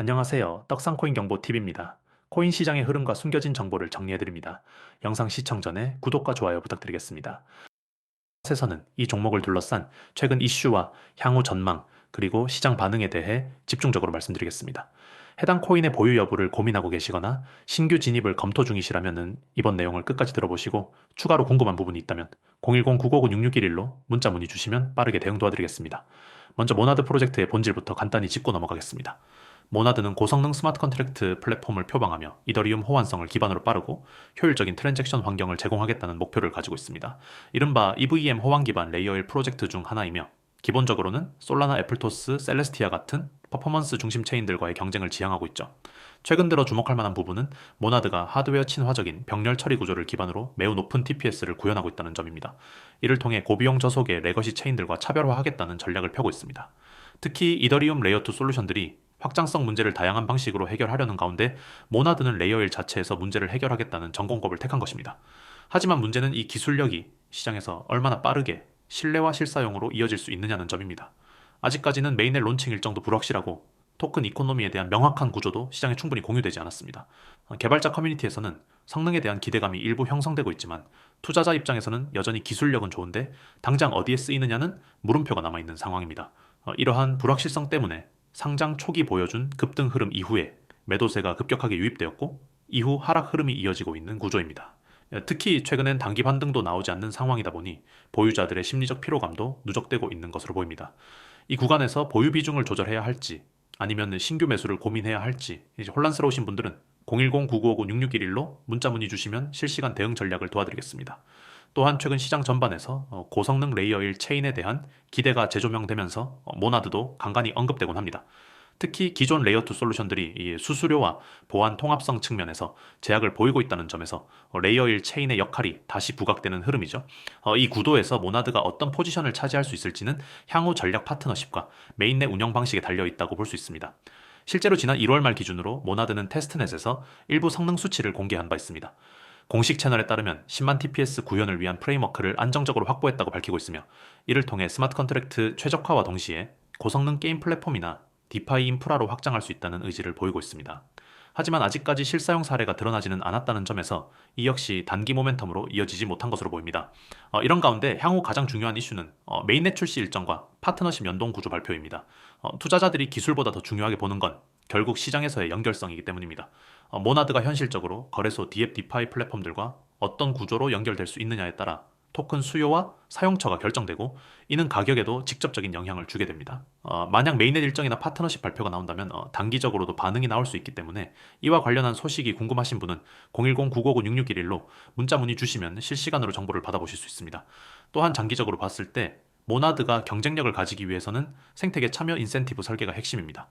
안녕하세요. 떡상코인 경보TV입니다. 코인 시장의 흐름과 숨겨진 정보를 정리해드립니다. 영상 시청 전에 구독과 좋아요 부탁드리겠습니다. 에서는 이 종목을 둘러싼 최근 이슈와 향후 전망, 그리고 시장 반응에 대해 집중적으로 말씀드리겠습니다. 해당 코인의 보유 여부를 고민하고 계시거나 신규 진입을 검토 중이시라면 이번 내용을 끝까지 들어보시고 추가로 궁금한 부분이 있다면 010-959-6611로 문자 문의 주시면 빠르게 대응 도와드리겠습니다. 먼저 모나드 프로젝트의 본질부터 간단히 짚고 넘어가겠습니다. 모나드는 고성능 스마트 컨트랙트 플랫폼을 표방하며 이더리움 호환성을 기반으로 빠르고 효율적인 트랜잭션 환경을 제공하겠다는 목표를 가지고 있습니다. 이른바 EVM 호환 기반 레이어 1 프로젝트 중 하나이며 기본적으로는 솔라나, 애플토스, 셀레스티아 같은 퍼포먼스 중심 체인들과의 경쟁을 지향하고 있죠. 최근 들어 주목할 만한 부분은 모나드가 하드웨어 친화적인 병렬 처리 구조를 기반으로 매우 높은 TPS를 구현하고 있다는 점입니다. 이를 통해 고비용 저속의 레거시 체인들과 차별화하겠다는 전략을 펴고 있습니다. 특히 이더리움 레이어 2 솔루션들이 확장성 문제를 다양한 방식으로 해결하려는 가운데 모나드는 레이어 1 자체에서 문제를 해결하겠다는 전공법을 택한 것입니다. 하지만 문제는 이 기술력이 시장에서 얼마나 빠르게 신뢰와 실사용으로 이어질 수 있느냐는 점입니다. 아직까지는 메인넷 론칭 일정도 불확실하고 토큰 이코노미에 대한 명확한 구조도 시장에 충분히 공유되지 않았습니다. 개발자 커뮤니티에서는 성능에 대한 기대감이 일부 형성되고 있지만 투자자 입장에서는 여전히 기술력은 좋은데 당장 어디에 쓰이느냐는 물음표가 남아있는 상황입니다. 이러한 불확실성 때문에 상장 초기 보여준 급등 흐름 이후에 매도세가 급격하게 유입되었고 이후 하락 흐름이 이어지고 있는 구조입니다. 특히 최근엔 단기 반등도 나오지 않는 상황이다 보니 보유자들의 심리적 피로감도 누적되고 있는 것으로 보입니다. 이 구간에서 보유 비중을 조절해야 할지 아니면 신규 매수를 고민해야 할지 이제 혼란스러우신 분들은 010-9959-6611로 문자 문의 주시면 실시간 대응 전략을 도와드리겠습니다. 또한 최근 시장 전반에서 고성능 레이어 1 체인에 대한 기대가 재조명되면서 모나드도 간간히 언급되곤 합니다. 특히 기존 레이어 2 솔루션들이 이 수수료와 보안 통합성 측면에서 제약을 보이고 있다는 점에서 레이어 1 체인의 역할이 다시 부각되는 흐름이죠. 이 구도에서 모나드가 어떤 포지션을 차지할 수 있을지는 향후 전략 파트너십과 메인넷 운영 방식에 달려 있다고 볼 수 있습니다. 실제로 지난 1월 말 기준으로 모나드는 테스트넷에서 일부 성능 수치를 공개한 바 있습니다. 공식 채널에 따르면 10만 TPS 구현을 위한 프레임워크를 안정적으로 확보했다고 밝히고 있으며 이를 통해 스마트 컨트랙트 최적화와 동시에 고성능 게임 플랫폼이나 디파이 인프라로 확장할 수 있다는 의지를 보이고 있습니다. 하지만 아직까지 실사용 사례가 드러나지는 않았다는 점에서 이 역시 단기 모멘텀으로 이어지지 못한 것으로 보입니다. 이런 가운데 향후 가장 중요한 이슈는 메인넷 출시 일정과 파트너십 연동 구조 발표입니다. 투자자들이 기술보다 더 중요하게 보는 건 결국 시장에서의 연결성이기 때문입니다. 모나드가 현실적으로 거래소 디앱 디파이 플랫폼들과 어떤 구조로 연결될 수 있느냐에 따라 토큰 수요와 사용처가 결정되고 이는 가격에도 직접적인 영향을 주게 됩니다. 만약 메인넷 일정이나 파트너십 발표가 나온다면 단기적으로도 반응이 나올 수 있기 때문에 이와 관련한 소식이 궁금하신 분은 010-959-6611로 문자 문의 주시면 실시간으로 정보를 받아보실 수 있습니다. 또한 장기적으로 봤을 때 모나드가 경쟁력을 가지기 위해서는 생태계 참여 인센티브 설계가 핵심입니다.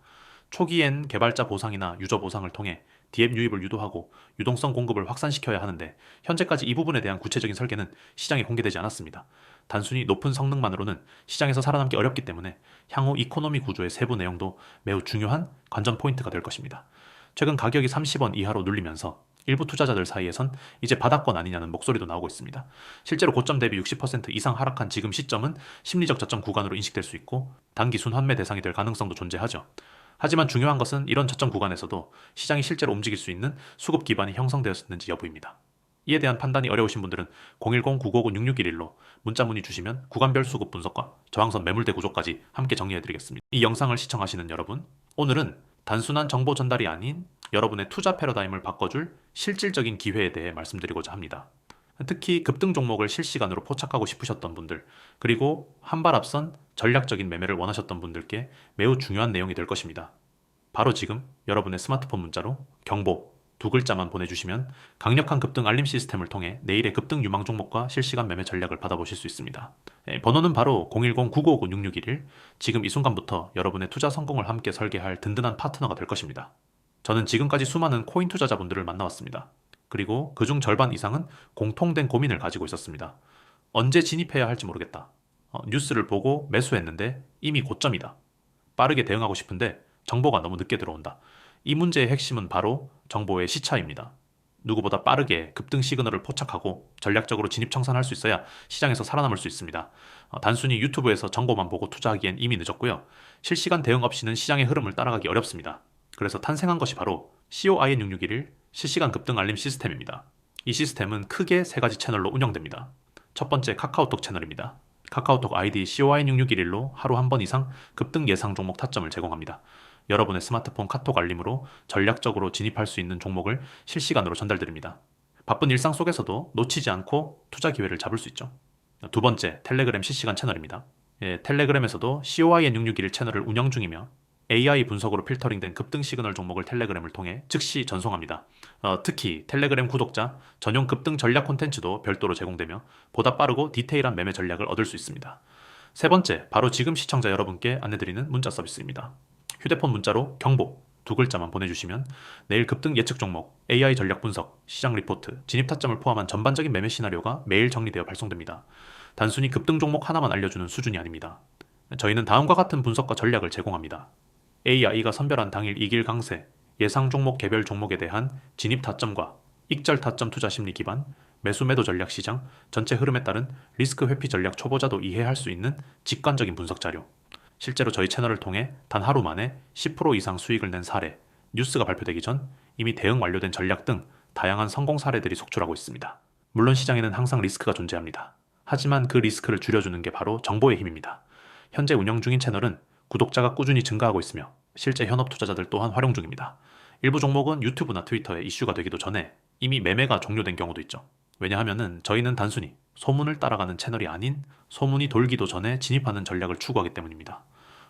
초기엔 개발자 보상이나 유저 보상을 통해 디앱 유입을 유도하고 유동성 공급을 확산시켜야 하는데 현재까지 이 부분에 대한 구체적인 설계는 시장에 공개되지 않았습니다. 단순히 높은 성능만으로는 시장에서 살아남기 어렵기 때문에 향후 이코노미 구조의 세부 내용도 매우 중요한 관전 포인트가 될 것입니다. 최근 가격이 30원 이하로 눌리면서 일부 투자자들 사이에선 이제 바닥권 아니냐는 목소리도 나오고 있습니다. 실제로 고점 대비 60% 이상 하락한 지금 시점은 심리적 저점 구간으로 인식될 수 있고 단기 순환매 대상이 될 가능성도 존재하죠. 하지만 중요한 것은 이런 저점 구간에서도 시장이 실제로 움직일 수 있는 수급 기반이 형성되었는지 여부입니다. 이에 대한 판단이 어려우신 분들은 010-959-6611로 문자 문의 주시면 구간별 수급 분석과 저항선 매물대 구조까지 함께 정리해드리겠습니다. 이 영상을 시청하시는 여러분, 오늘은 단순한 정보 전달이 아닌 여러분의 투자 패러다임을 바꿔줄 실질적인 기회에 대해 말씀드리고자 합니다. 특히 급등 종목을 실시간으로 포착하고 싶으셨던 분들, 그리고 한 발 앞선 전략적인 매매를 원하셨던 분들께 매우 중요한 내용이 될 것입니다. 바로 지금 여러분의 스마트폰 문자로 경보 두 글자만 보내주시면 강력한 급등 알림 시스템을 통해 내일의 급등 유망 종목과 실시간 매매 전략을 받아보실 수 있습니다. 번호는 바로 010-959-6611. 지금 이 순간부터 여러분의 투자 성공을 함께 설계할 든든한 파트너가 될 것입니다. 저는 지금까지 수많은 코인 투자자분들을 만나왔습니다. 그리고 그중 절반 이상은 공통된 고민을 가지고 있었습니다. 언제 진입해야 할지 모르겠다. 뉴스를 보고 매수했는데 이미 고점이다. 빠르게 대응하고 싶은데 정보가 너무 늦게 들어온다. 이 문제의 핵심은 바로 정보의 시차입니다. 누구보다 빠르게 급등 시그널을 포착하고 전략적으로 진입 청산할 수 있어야 시장에서 살아남을 수 있습니다. 단순히 유튜브에서 정보만 보고 투자하기엔 이미 늦었고요. 실시간 대응 없이는 시장의 흐름을 따라가기 어렵습니다. 그래서 탄생한 것이 바로 COIN6611 실시간 급등 알림 시스템입니다. 이 시스템은 크게 세 가지 채널로 운영됩니다. 첫 번째 카카오톡 채널입니다. 카카오톡 아이디 COIN6611로 하루 한 번 이상 급등 예상 종목 타점을 제공합니다. 여러분의 스마트폰 카톡 알림으로 전략적으로 진입할 수 있는 종목을 실시간으로 전달드립니다. 바쁜 일상 속에서도 놓치지 않고 투자 기회를 잡을 수 있죠. 두 번째, 텔레그램 실시간 채널입니다. 텔레그램에서도 COIN661 채널을 운영 중이며 AI 분석으로 필터링된 급등 시그널 종목을 텔레그램을 통해 즉시 전송합니다. 특히 텔레그램 구독자 전용 급등 전략 콘텐츠도 별도로 제공되며 보다 빠르고 디테일한 매매 전략을 얻을 수 있습니다. 세 번째, 바로 지금 시청자 여러분께 안내드리는 문자 서비스입니다. 휴대폰 문자로 경보 두 글자만 보내주시면 내일 급등 예측 종목, AI 전략 분석, 시장 리포트, 진입 타점을 포함한 전반적인 매매 시나리오가 매일 정리되어 발송됩니다. 단순히 급등 종목 하나만 알려주는 수준이 아닙니다. 저희는 다음과 같은 분석과 전략을 제공합니다. AI가 선별한 당일 이길 강세, 예상 종목 개별 종목에 대한 진입 타점과 익절 타점 투자 심리 기반, 매수 매도 전략 시장, 전체 흐름에 따른 리스크 회피 전략 초보자도 이해할 수 있는 직관적인 분석 자료, 실제로 저희 채널을 통해 단 하루 만에 10% 이상 수익을 낸 사례, 뉴스가 발표되기 전 이미 대응 완료된 전략 등 다양한 성공 사례들이 속출하고 있습니다. 물론 시장에는 항상 리스크가 존재합니다. 하지만 그 리스크를 줄여주는 게 바로 정보의 힘입니다. 현재 운영 중인 채널은 구독자가 꾸준히 증가하고 있으며 실제 현업 투자자들 또한 활용 중입니다. 일부 종목은 유튜브나 트위터에 이슈가 되기도 전에 이미 매매가 종료된 경우도 있죠. 왜냐하면 저희는 단순히 소문을 따라가는 채널이 아닌 소문이 돌기도 전에 진입하는 전략을 추구하기 때문입니다.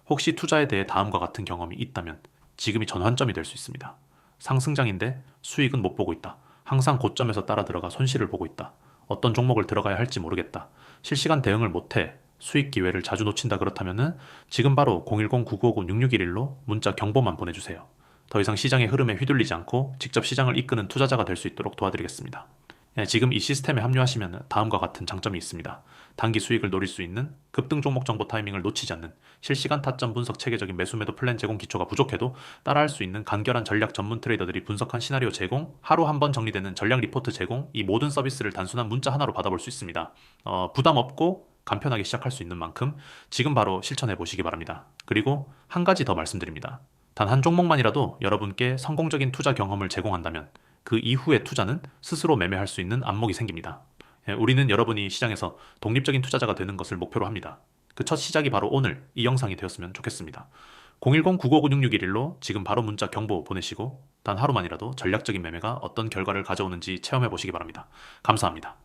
혹시 투자에 대해 다음과 같은 경험이 있다면 지금이 전환점이 될 수 있습니다. 상승장인데 수익은 못 보고 있다. 항상 고점에서 따라 들어가 손실을 보고 있다. 어떤 종목을 들어가야 할지 모르겠다. 실시간 대응을 못해 수익 기회를 자주 놓친다 그렇다면 지금 바로 010-9959-6611로 문자 경보만 보내주세요. 더 이상 시장의 흐름에 휘둘리지 않고 직접 시장을 이끄는 투자자가 될 수 있도록 도와드리겠습니다. 지금 이 시스템에 합류하시면 다음과 같은 장점이 있습니다. 단기 수익을 노릴 수 있는 급등 종목 정보 타이밍을 놓치지 않는 실시간 타점 분석 체계적인 매수 매도 플랜 제공 기초가 부족해도 따라할 수 있는 간결한 전략 전문 트레이더들이 분석한 시나리오 제공, 하루 한 번 정리되는 전략 리포트 제공, 이 모든 서비스를 단순한 문자 하나로 받아볼 수 있습니다. 부담 없고 간편하게 시작할 수 있는 만큼 지금 바로 실천해 보시기 바랍니다. 그리고 한 가지 더 말씀드립니다. 단 한 종목만이라도 여러분께 성공적인 투자 경험을 제공한다면 그 이후의 투자는 스스로 매매할 수 있는 안목이 생깁니다. 우리는 여러분이 시장에서 독립적인 투자자가 되는 것을 목표로 합니다. 그 첫 시작이 바로 오늘 이 영상이 되었으면 좋겠습니다. 010-9956-6611로 지금 바로 문자 경보 보내시고 단 하루만이라도 전략적인 매매가 어떤 결과를 가져오는지 체험해 보시기 바랍니다. 감사합니다.